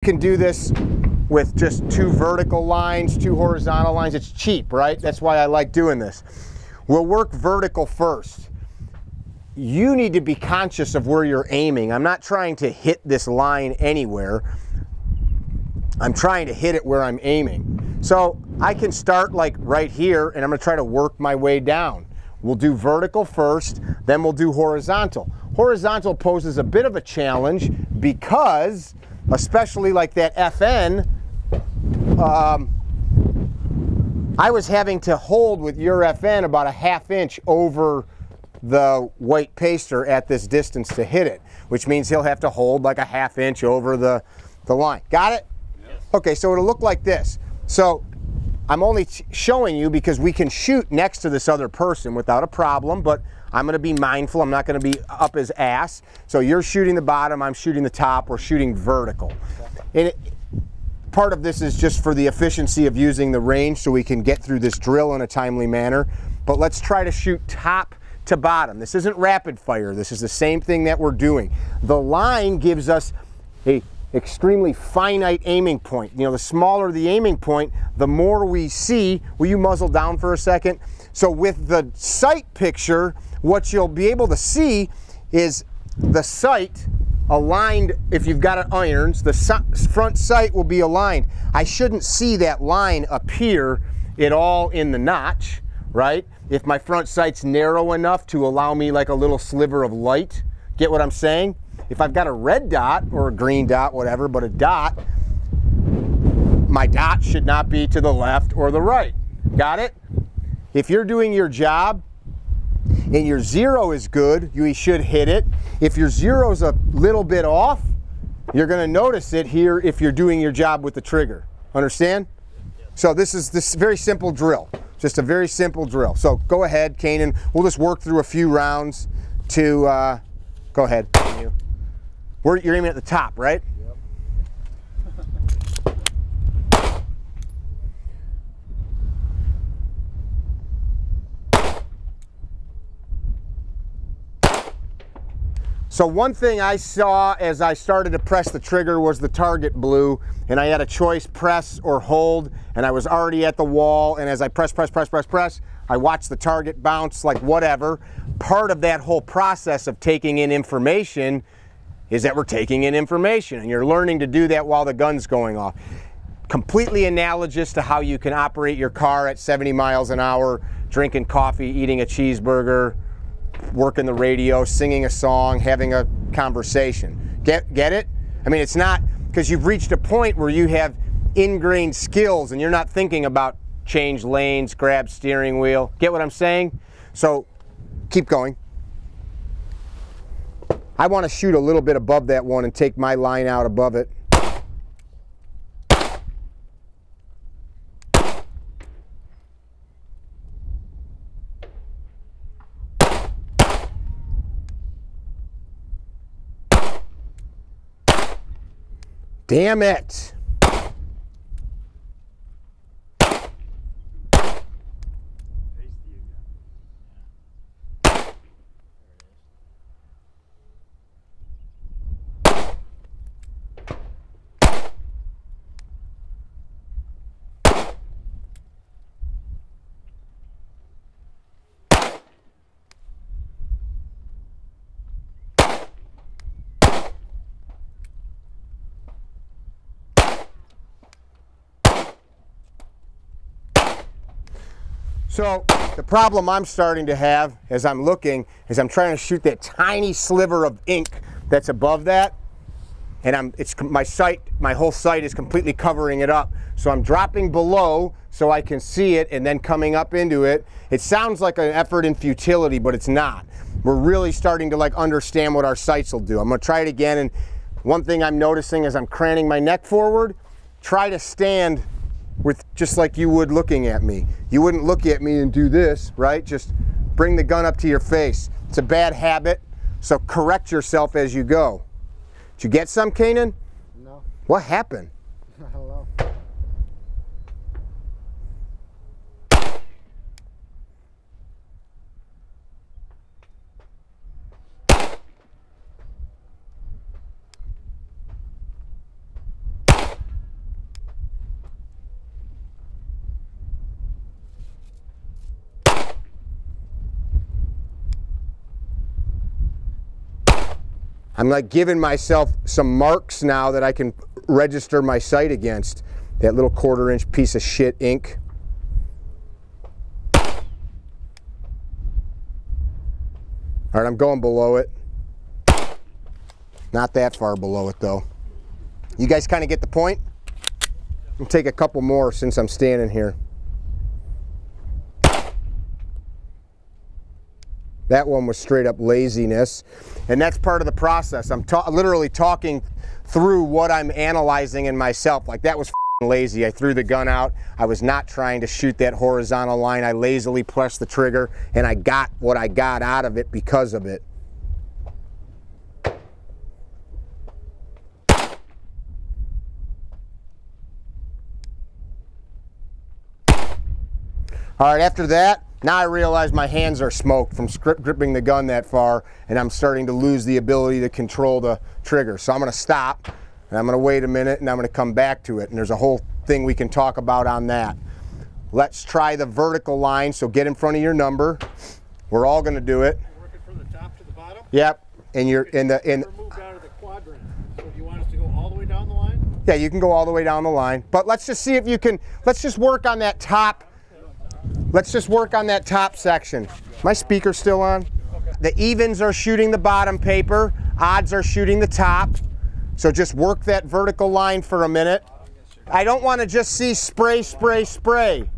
You can do this with just 2 vertical lines, 2 horizontal lines. It's cheap, right? That's why I like doing this. We'll work vertical first. You need to be conscious of where you're aiming. I'm not trying to hit this line anywhere. I'm trying to hit it where I'm aiming. So I can start like right here, and I'm gonna try to work my way down. We'll do vertical first, then we'll do horizontal. Horizontal poses a bit of a challenge because, especially like that FN, I was having to hold with your FN about a ½ inch over the white paster at this distance to hit it, which means he'll have to hold like a ½ inch over the line. Got it? Yes. Okay, so it'll look like this. So I'm only showing you because we can shoot next to this other person without a problem, but I'm going to be mindful. I'm not going to be up his ass. So you're shooting the bottom, I'm shooting the top, we're shooting vertical. And part of this is just for the efficiency of using the range so we can get through this drill in a timely manner. But let's try to shoot top to bottom. This isn't rapid fire. This is the same thing that we're doing. The line gives us a extremely finite aiming point. You know, the smaller the aiming point, the more we see. Will you muzzle down for a second? So with the sight picture, what you'll be able to see is the sight aligned. If you've got it irons, the front sight will be aligned. I shouldn't see that line appear at all in the notch, right? If my front sight's narrow enough to allow me like a little sliver of light. Get what I'm saying? If I've got a red dot or a green dot, whatever, but a dot, my dot should not be to the left or the right. Got it? If you're doing your job and your zero is good, you should hit it. If your zero's a little bit off, you're going to notice it here if you're doing your job with the trigger. Understand? So this is this very simple drill. Just a very simple drill. So go ahead, Kanan. We'll just work through a few rounds to, go ahead. You're aiming at the top, right? So one thing I saw as I started to press the trigger was the target blue, and I had a choice, press or hold, and I was already at the wall, and as I press, I watched the target bounce like whatever. Part of that whole process of taking in information is that we're taking in information, and you're learning to do that while the gun's going off. Completely analogous to how you can operate your car at 70 miles an hour, drinking coffee, eating a cheeseburger, working the radio, singing a song, having a conversation. Get it? I mean, it's not because you've reached a point where you have ingrained skills and you're not thinking about change lanes, grab steering wheel. Get what I'm saying? So keep going. I want to shoot a little bit above that one and take my line out above it. Damn it. So the problem I'm starting to have as I'm looking is I'm trying to shoot that tiny sliver of ink that's above that, and my whole sight is completely covering it up. So I'm dropping below so I can see it and then coming up into it. It sounds like an effort in futility, but it's not. We're really starting to like understand what our sights will do. I'm gonna try it again, and one thing I'm noticing as I'm craning my neck forward, try to stand with just like you would looking at me. You wouldn't look at me and do this, right? Just bring the gun up to your face. It's a bad habit, so correct yourself as you go. Did you get some, Kanan? No. What happened? I don't know. I'm like giving myself some marks now that I can register my sight against. That little 1/4 inch piece of shit ink. All right, I'm going below it. Not that far below it though. You guys kind of get the point? I'll take a couple more since I'm standing here. That one was straight up laziness. And that's part of the process. I'm literally talking through what I'm analyzing in myself. Like, that was lazy. I threw the gun out. I was not trying to shoot that horizontal line. I lazily pressed the trigger and I got what I got out of it because of it. All right, after that, now I realize my hands are smoked from gripping the gun that far, and I'm starting to lose the ability to control the trigger. So I'm gonna stop, and I'm gonna wait a minute, and I'm gonna come back to it, and there's a whole thing we can talk about on that. Let's try the vertical line, so get in front of your number. We're all gonna do it. We're working from the top to the bottom? Yep, and you're in the... We're moved out of the quadrant, so do you want us to go all the way down the line? Yeah, you can go all the way down the line, but let's just see if you can, let's just work on that top. Let's just work on that top section. My speaker's still on. Okay. The evens are shooting the bottom paper, odds are shooting the top. So just work that vertical line for a minute. I don't want to just see spray, spray, spray.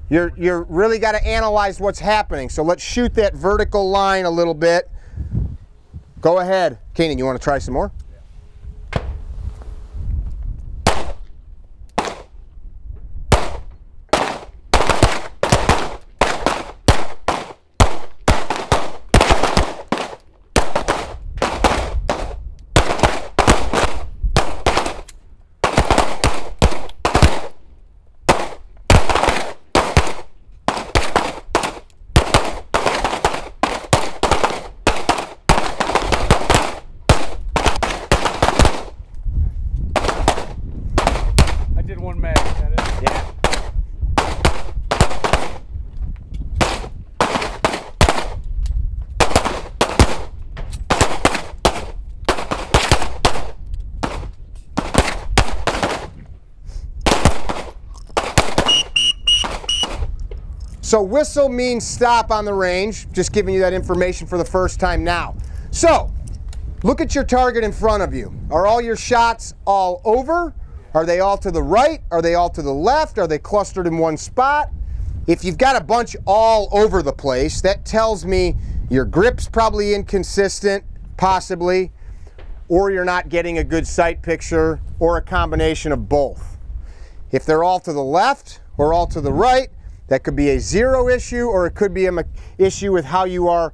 You're really got to analyze what's happening. So let's shoot that vertical line a little bit. Go ahead. Kanan, you want to try some more? So whistle means stop on the range. Just giving you that information for the first time now. So, look at your target in front of you. Are all your shots all over? Are they all to the right? Are they all to the left? Are they clustered in one spot? If you've got a bunch all over the place, that tells me your grip's probably inconsistent, possibly, or you're not getting a good sight picture, or a combination of both. If they're all to the left or all to the right, that could be a zero issue, or it could be an issue with how you are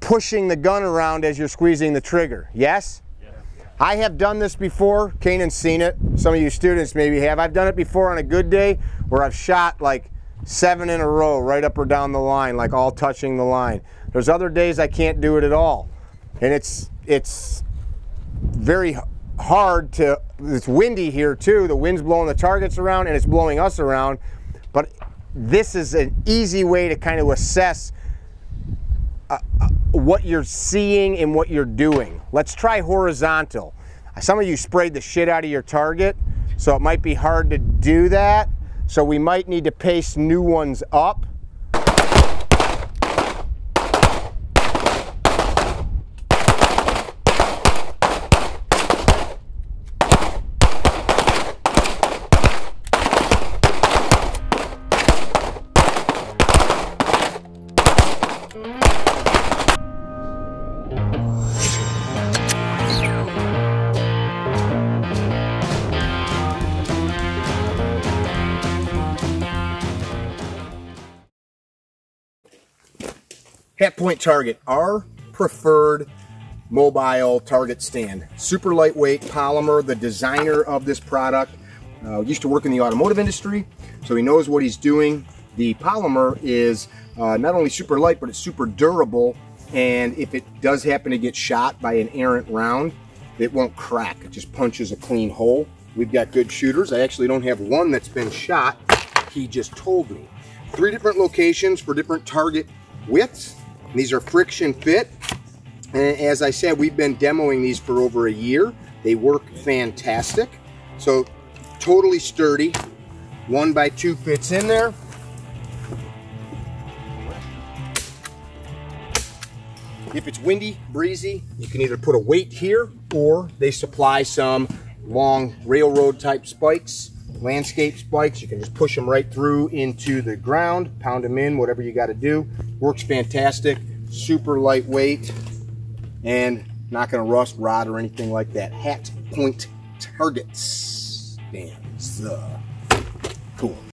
pushing the gun around as you're squeezing the trigger. Yes? Yeah. I have done this before. Kanan's seen it. Some of you students maybe have. I've done it before on a good day where I've shot like 7 in a row right up or down the line, like all touching the line. There's other days I can't do it at all. And it's very hard to, it's windy here too. The wind's blowing the targets around and it's blowing us around. But this is an easy way to kind of assess what you're seeing and what you're doing. Let's try horizontal. Some of you sprayed the shit out of your target, so it might be hard to do that. So we might need to paste new ones up. Hat point target, our preferred mobile target stand. Super lightweight polymer. The designer of this product used to work in the automotive industry, so he knows what he's doing. The polymer is not only super light, but it's super durable, and if it does happen to get shot by an errant round, it won't crack. It just punches a clean hole. We've got good shooters. I actually don't have one that's been shot. He just told me. 3 different locations for different target widths. These are friction fit. And as I said, we've been demoing these for over a year. They work fantastic. So totally sturdy. 1x2 fits in there. If it's windy, breezy, you can either put a weight here, or they supply some long railroad type spikes, landscape spikes. You can just push them right through into the ground, pound them in, whatever you got to do. Works fantastic, super lightweight, and not going to rust, rot, or anything like that. Hat point targets. Damn, cool.